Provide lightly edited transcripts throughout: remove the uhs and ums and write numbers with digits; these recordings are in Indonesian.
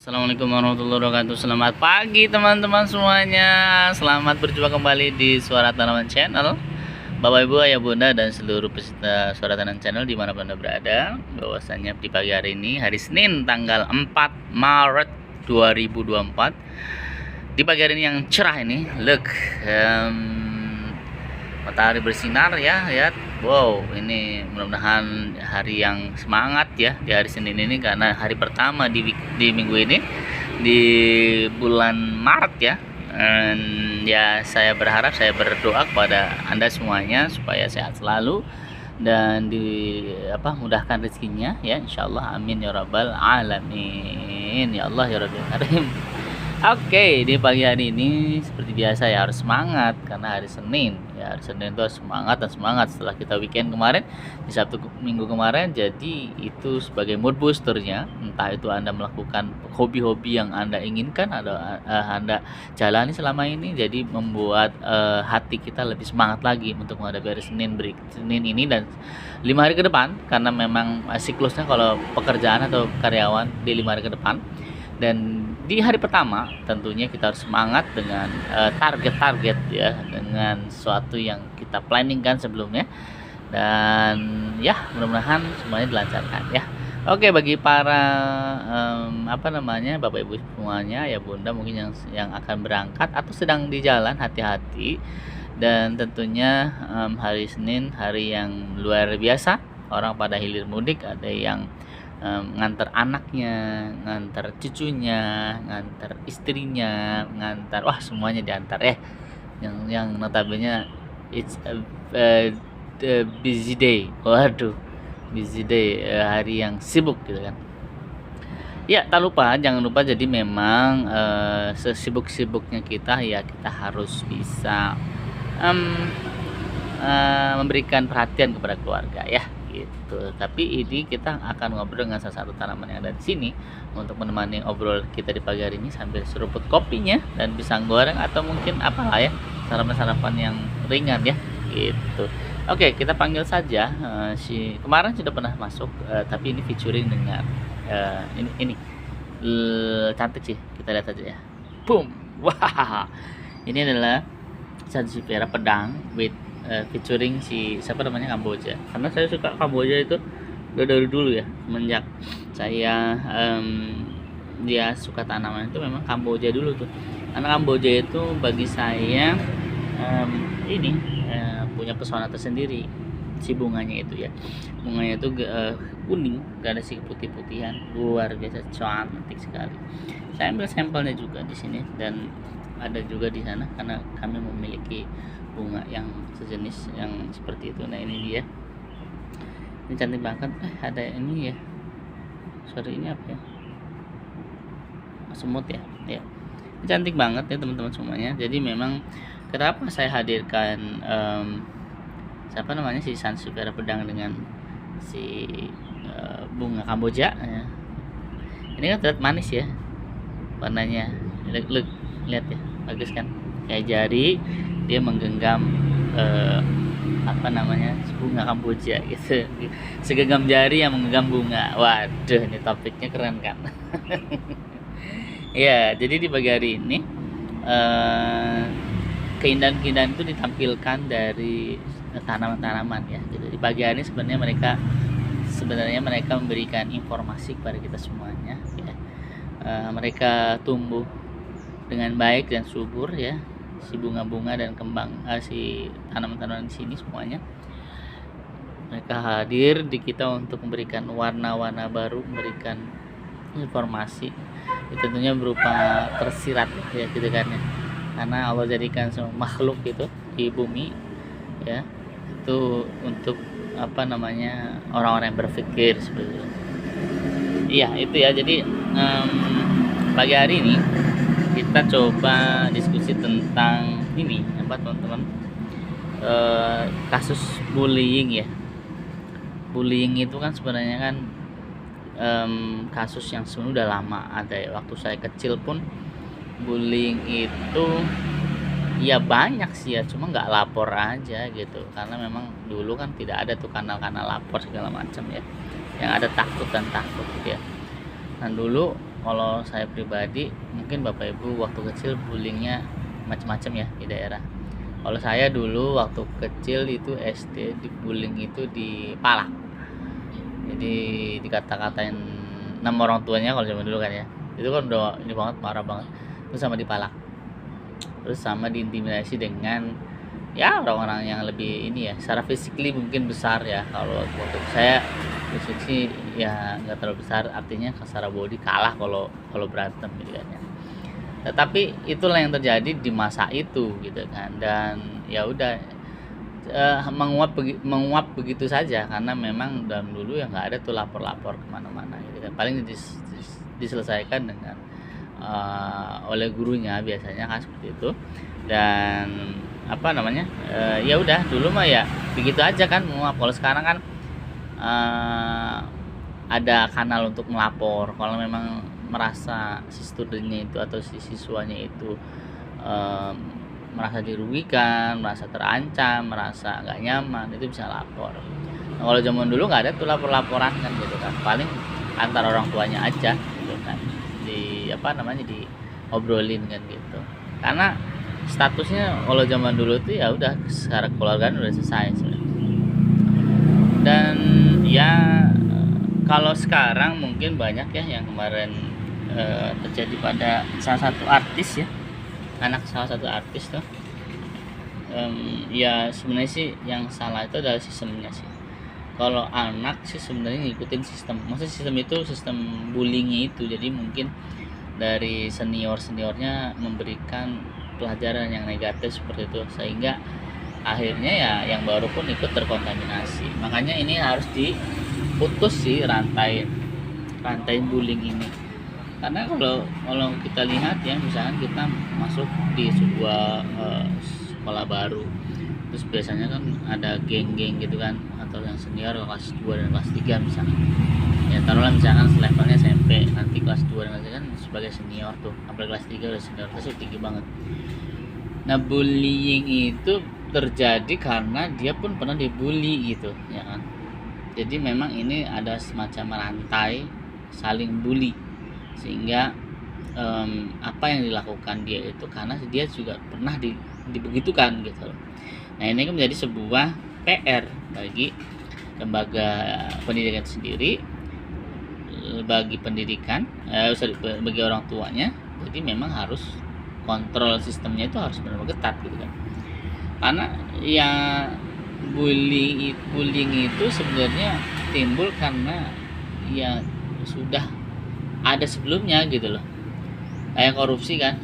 Assalamualaikum warahmatullahi wabarakatuh. Selamat pagi teman-teman semuanya. Selamat berjumpa kembali di Suara Tanaman Channel. Bapak Ibu, Ayah Bunda dan seluruh peserta Suara Tanaman Channel dimanapun Anda berada, bahwasanya di pagi hari ini, hari Senin tanggal 4 Maret 2024, di pagi hari ini yang cerah ini, look, matahari bersinar ya. Wow, ini mudah-mudahan hari yang semangat ya di hari Senin ini, karena hari pertama di minggu ini, di bulan Maret ya. Dan ya, saya berdoa kepada Anda semuanya supaya sehat selalu dan mudahkan rezekinya ya, insyaallah, amin ya rabbal alamin, ya Allah ya rabbil karim. Oke, di pagi hari ini seperti biasa ya, harus semangat karena hari Senin. Ya, hari Senin itu harus semangat dan semangat setelah kita weekend kemarin di Sabtu Minggu kemarin. Jadi itu sebagai mood boosternya, entah itu Anda melakukan hobi-hobi yang Anda inginkan atau Anda jalani selama ini, jadi membuat hati kita lebih semangat lagi untuk menghadapi hari Senin ini dan 5 hari ke depan, karena memang siklusnya kalau pekerjaan atau karyawan di 5 hari ke depan. Dan di hari pertama tentunya kita harus semangat dengan target-target ya, dengan sesuatu yang kita planningkan sebelumnya, dan ya mudah-mudahan semuanya dilancarkan ya. Oke, bagi para Bapak Ibu semuanya ya, Bunda mungkin yang akan berangkat atau sedang di jalan, hati-hati. Dan tentunya hari Senin hari yang luar biasa, orang pada hilir mudik, ada yang ngantar anaknya, ngantar cucunya, ngantar istrinya, ngantar, wah semuanya diantar ya. Yang notabene it's a busy day. Waduh, busy day, hari yang sibuk gitu kan. Ya, jangan lupa, jadi memang sesibuk-sibuknya kita ya, kita harus bisa memberikan perhatian kepada keluarga ya gitu. Tapi ini kita akan ngobrol dengan salah satu tanaman yang ada di sini untuk menemani obrol kita di pagi hari ini sambil seruput kopinya dan pisang goreng atau mungkin apalah ya, sarapan-sarapan yang ringan ya gitu. Oke, kita panggil saja si kemarin sudah pernah masuk, tapi ini featuring dengan ini cantik sih, kita lihat aja ya. Boom. Wah, ini adalah Sansevieria pedang with featuring si siapa namanya, Kamboja. Karena saya suka Kamboja itu dari dulu ya, semenjak saya dia suka tanaman itu memang Kamboja dulu tuh. Karena Kamboja itu bagi saya punya pesona tersendiri, si bunganya itu ya. Bunganya itu kuning, gak ada si putih-putihan, luar biasa cantik sekali. Saya ambil sampelnya juga di sini dan ada juga di sana, karena kami memiliki bunga yang sejenis yang seperti itu. Nah, ini dia, ini cantik banget. Ada ini ya, sorry, ini apa ya, semut ya. Ya, ini cantik banget ya teman-teman semuanya. Jadi memang kenapa saya hadirkan si Sansevieria pedang dengan si bunga Kamboja ya. Ini kan terlihat manis ya warnanya, lihat ya, bagus kan, kayak jari dia menggenggam bunga Kamboja gitu, segenggam jari yang menggenggam bunga. Waduh, ini topiknya keren kan. Ya, jadi di pagi hari ini keindahan-keindahan itu ditampilkan dari tanaman-tanaman ya gitu. Di pagi hari ini sebenarnya mereka memberikan informasi kepada kita semuanya ya. Mereka tumbuh dengan baik dan subur ya, si bunga-bunga dan kembang, si tanaman-tanaman di sini semuanya. Mereka hadir di kita untuk memberikan warna-warna baru, memberikan informasi. Itu tentunya berupa tersirat ya gitu kan ya. Karena Allah jadikan semua makhluk itu di bumi ya, itu untuk orang-orang yang berpikir seperti itu. Iya, itu ya. Jadi pagi hari ini kita coba diskusi tentang ini teman-teman, kasus bullying ya. Bullying itu kan sebenarnya kan kasus yang sebenarnya udah lama ada ya. Waktu saya kecil pun bullying itu ya banyak sih ya, cuma nggak lapor aja gitu, karena memang dulu kan tidak ada tuh kanal-kanal lapor segala macam ya, yang ada takut gitu ya. Dan dulu kalau saya pribadi, mungkin Bapak Ibu waktu kecil bullyingnya macam-macam ya di daerah. Kalau saya dulu waktu kecil itu SD dibullying itu dipalak. Jadi dikata-katain nama orang tuanya kalau zaman dulu kan ya. Itu kan udah ini banget, parah banget. Terus sama dipalak. Terus sama diintimidasi dengan ya orang-orang yang lebih ini ya, secara physically mungkin besar ya. Kalau waktu saya fisik sih ya nggak terlalu besar, artinya secara body kalah kalau berantem gitu kan ya. Tetapi itulah yang terjadi di masa itu gitu kan, dan ya udah menguap begitu saja, karena memang dalam dulu ya nggak ada tuh lapor-lapor kemana-mana gitu kan. Paling diselesaikan dengan oleh gurunya biasanya kan seperti itu. Dan apa namanya, ya udah dulu mah ya begitu aja kan menguap. Kalau sekarang kan ada kanal untuk melapor kalau memang merasa si studentnya itu atau si siswanya itu merasa dirugikan, merasa terancam, merasa nggak nyaman, itu bisa lapor. Nah, kalau zaman dulu nggak ada tuh lapor-laporan kan gitu kan, paling antar orang tuanya aja gitu kan, di apa namanya, diobrolin kan gitu. Karena statusnya kalau zaman dulu tuh ya udah secara keluargaan udah selesai sebenarnya. Dan ya kalau sekarang mungkin banyak ya yang kemarin terjadi pada salah satu artis ya, anak salah satu artis tuh. Ya sebenarnya sih yang salah itu adalah sistemnya sih. Kalau anak sih sebenarnya ngikutin sistem, maksudnya sistem itu sistem bullying itu. Jadi mungkin dari seniornya memberikan pelajaran yang negatif seperti itu, sehingga akhirnya ya yang baru pun ikut terkontaminasi. Makanya ini harus diputus sih rantai bullying ini. Karena kalau kita lihat ya, misalkan kita masuk di sebuah sekolah baru, terus biasanya kan ada geng-geng gitu kan, atau yang senior kelas 2 dan kelas 3 misalnya. Ya taruhlah misalkan levelnya SMP, nanti kelas 2 dan kelas 3 kan sebagai senior tuh, sampai kelas 3 udah senior, terus tinggi banget. Nah, bullying itu terjadi karena dia pun pernah dibully gitu ya kan. Jadi memang ini ada semacam rantai saling bully, sehingga apa yang dilakukan dia itu karena dia juga pernah dibegitukan gitu. Nah, ini kan menjadi sebuah PR bagi lembaga pendidikan sendiri, bagi bagi orang tuanya. Jadi memang harus kontrol sistemnya itu harus benar-benar ketat gitu kan. Karena ya bullying itu sebenarnya timbul karena ya sudah ada sebelumnya gitu loh, kayak korupsi kan.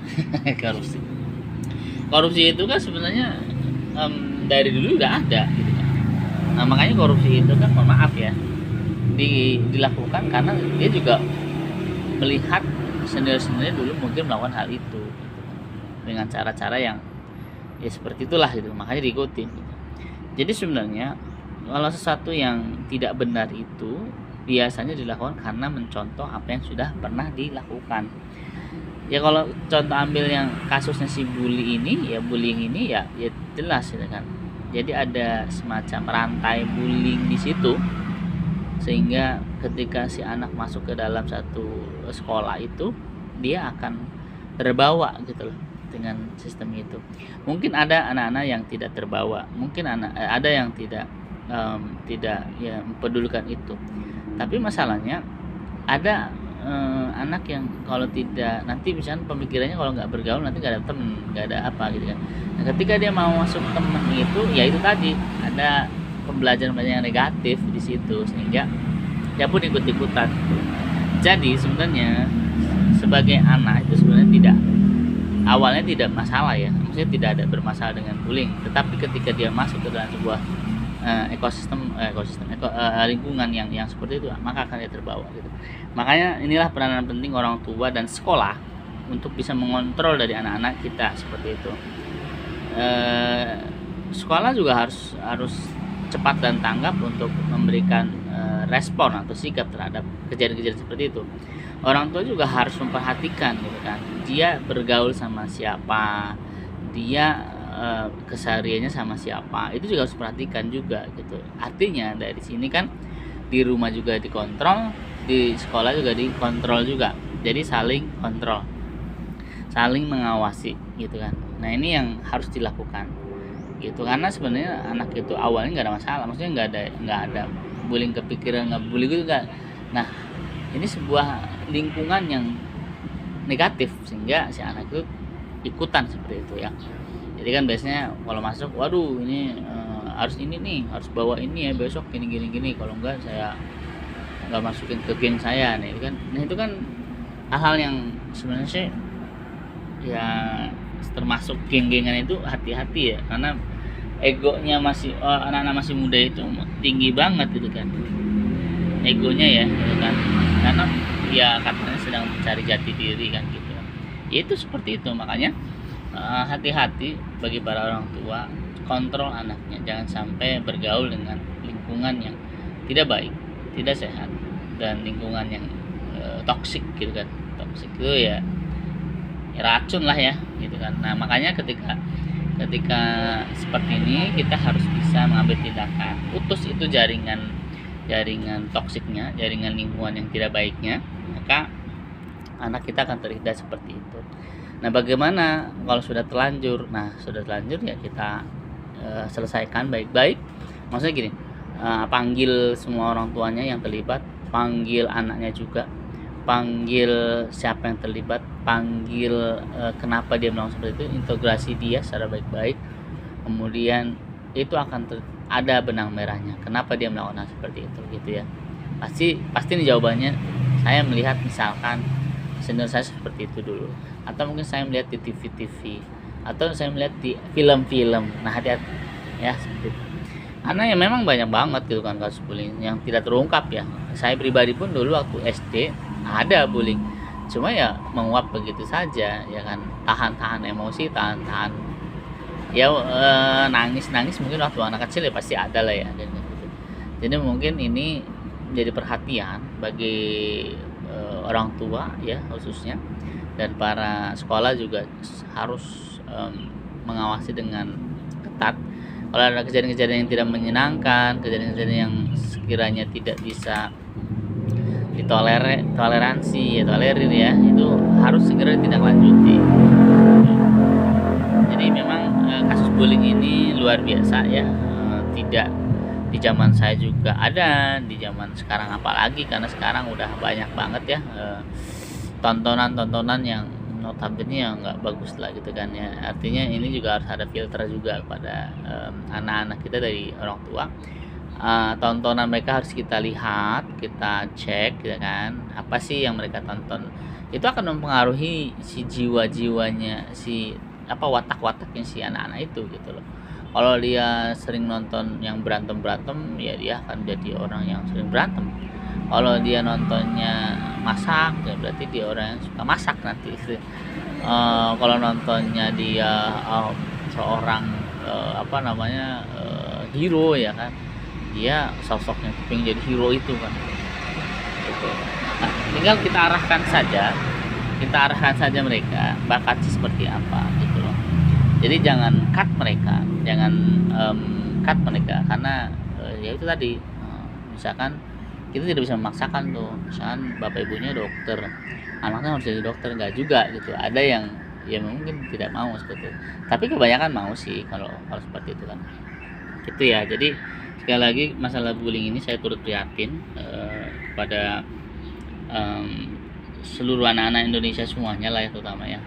korupsi itu kan sebenarnya dari dulu udah ada gitu kan. Nah, makanya korupsi itu kan, mohon maaf ya, dilakukan karena dia juga melihat senior-seniornya dulu mungkin melakukan hal itu gitu, dengan cara-cara yang ya seperti itulah gitu, makanya diikuti gitu. Jadi sebenarnya kalau sesuatu yang tidak benar itu biasanya dilakukan karena mencontoh apa yang sudah pernah dilakukan. Ya kalau contoh ambil yang kasusnya si bullying ini ya jelas gitu kan. Jadi ada semacam rantai bullying di situ, sehingga ketika si anak masuk ke dalam satu sekolah itu dia akan terbawa gitu loh dengan sistem itu. Mungkin ada anak-anak yang tidak terbawa, mungkin ada yang tidak ya mempedulikan itu. Tapi masalahnya ada anak yang kalau tidak, nanti misalnya pemikirannya kalau nggak bergaul nanti nggak ada temen, nggak ada apa gitu kan. Nah, ketika dia mau masuk temen itu, ya itu tadi ada pembelajaran yang negatif di situ, sehingga dia pun ikut-ikutan. Jadi sebenarnya sebagai anak itu sebenarnya awalnya tidak masalah ya, maksudnya tidak ada bermasalah dengan bullying. Tetapi ketika dia masuk ke dalam sebuah lingkungan yang seperti itu, maka akan dia terbawa gitu. Makanya inilah peranan penting orang tua dan sekolah untuk bisa mengontrol dari anak-anak kita seperti itu. Sekolah juga harus cepat dan tanggap untuk memberikan respon atau sikap terhadap kejadian-kejadian seperti itu. Orang tua juga harus memperhatikan gitu kan, dia bergaul sama siapa, dia kesehariannya sama siapa, itu juga harus perhatikan juga gitu. Artinya dari sini kan di rumah juga dikontrol, di sekolah juga dikontrol juga. Jadi saling kontrol, saling mengawasi gitu kan. Nah ini yang harus dilakukan gitu, karena sebenarnya anak itu awalnya nggak ada masalah, maksudnya nggak ada bullying kepikiran, nggak bully gitu nggak. Nah ini sebuah lingkungan yang negatif sehingga si anak itu ikutan seperti itu ya. Jadi kan biasanya kalau masuk, waduh ini harus ini nih, harus bawa ini ya besok gini gini gini, kalau enggak saya nggak masukin ke geng saya nih kan. Nah itu kan hal-hal yang sebenarnya sih ya termasuk geng-gengan itu hati-hati ya, karena egonya masih anak-anak masih muda itu tinggi banget gitu kan, egonya ya gitu kan, karena ya katanya sedang mencari jati diri kan gitu. Ya, itu seperti itu, makanya hati-hati bagi para orang tua, kontrol anaknya, jangan sampai bergaul dengan lingkungan yang tidak baik, tidak sehat, dan lingkungan yang toksik gitu kan. Toksik itu ya racun lah ya gitu kan. Nah makanya ketika seperti ini kita harus bisa mengambil tindakan, putus itu jaringan toksiknya, jaringan lingkungan yang tidak baiknya, maka anak kita akan terhindar seperti itu. Nah bagaimana kalau sudah terlanjur? Nah sudah terlanjur ya kita selesaikan baik-baik. Maksudnya gini, panggil semua orang tuanya yang terlibat, panggil anaknya juga, panggil siapa yang terlibat, panggil kenapa dia melakukan seperti itu, integrasi dia secara baik-baik. Kemudian itu akan ada benang merahnya kenapa dia melakukan seperti itu gitu ya. Pasti nih jawabannya, saya melihat misalkan senior saya seperti itu dulu, atau mungkin saya melihat di TV atau saya melihat di film-film. Nah hati-hati ya seperti itu, karena ya memang banyak banget gitu kan kasus bullying yang tidak terungkap ya. Saya pribadi pun dulu waktu SD ada bullying, cuma ya menguap begitu saja ya kan, tahan emosi, tahan ya, nangis mungkin waktu anak kecil ya pasti ada lah ya gitu. Jadi mungkin ini jadi perhatian bagi orang tua ya khususnya, dan para sekolah juga harus mengawasi dengan ketat. Kalau ada kejadian-kejadian yang tidak menyenangkan, kejadian-kejadian yang sekiranya tidak bisa tolerir ya, itu harus segera ditindaklanjuti. Jadi memang kasus bullying ini luar biasa ya, tidak di zaman saya juga ada, di zaman sekarang apalagi, karena sekarang udah banyak banget ya tontonan yang notabene yang nggak bagus lah gitu kan ya. Artinya ini juga harus ada filter juga kepada anak-anak kita dari orang tua. Tontonan mereka harus kita lihat, kita cek gitu kan, apa sih yang mereka tonton. Itu akan mempengaruhi si jiwa-jiwanya, si watak-wataknya si anak-anak itu gitu loh. Kalau dia sering nonton yang berantem ya dia akan jadi orang yang sering berantem. Kalau dia nontonnya masak ya berarti dia orang yang suka masak nanti. Kalau nontonnya dia seorang hero ya kan, dia sosoknya pengen jadi hero itu kan gitu. Nah, tinggal kita arahkan saja mereka bakatnya seperti apa gitu loh. Jadi jangan cut mereka karena ya itu tadi, misalkan kita tidak bisa memaksakan tuh, misalkan bapak ibunya dokter, anaknya harus jadi dokter, enggak juga gitu. Ada yang ya mungkin tidak mau seperti itu, tapi kebanyakan mau sih kalau seperti itu kan gitu ya. Jadi sekali lagi masalah bullying ini saya turut prihatin kepada seluruh anak-anak Indonesia semuanya lah ya, terutama ya.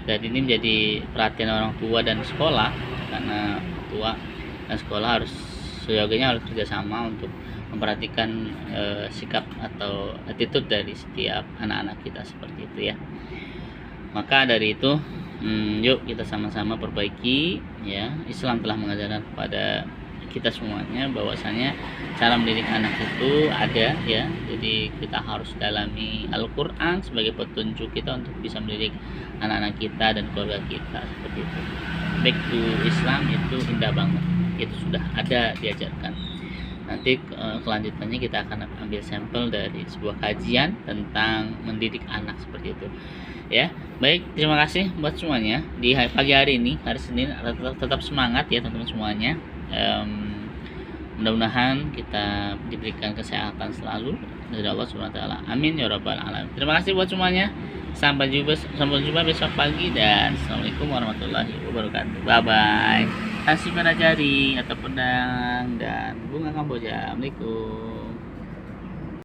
Dan ini menjadi perhatian orang tua dan sekolah, karena tua dan sekolah harus kerjasama untuk memperhatikan sikap atau attitude dari setiap anak-anak kita seperti itu ya. Maka dari itu yuk kita sama-sama perbaiki ya. Islam telah mengajarkan kepada kita semuanya bahwasanya cara mendidik anak itu ada ya. Jadi kita harus dalami Al-Quran sebagai petunjuk kita untuk bisa mendidik anak-anak kita dan keluarga kita seperti itu. Back to Islam itu indah banget, itu sudah ada diajarkan. Nanti kelanjutannya kita akan ambil sampel dari sebuah kajian tentang mendidik anak seperti itu ya. Baik, terima kasih buat semuanya di pagi hari ini, hari Senin. Tetap semangat ya teman-teman semuanya. Mudah-mudahan kita diberikan kesehatan selalu, dari Allah Subhanahu wa taala. Amin ya rabbal alamin. Terima kasih buat semuanya. Sampai jumpa besok pagi dan assalamualaikum warahmatullahi wabarakatuh. Bye bye. Kasih pada jari atau pedang dan bunga kamboja. Assalamualaikum.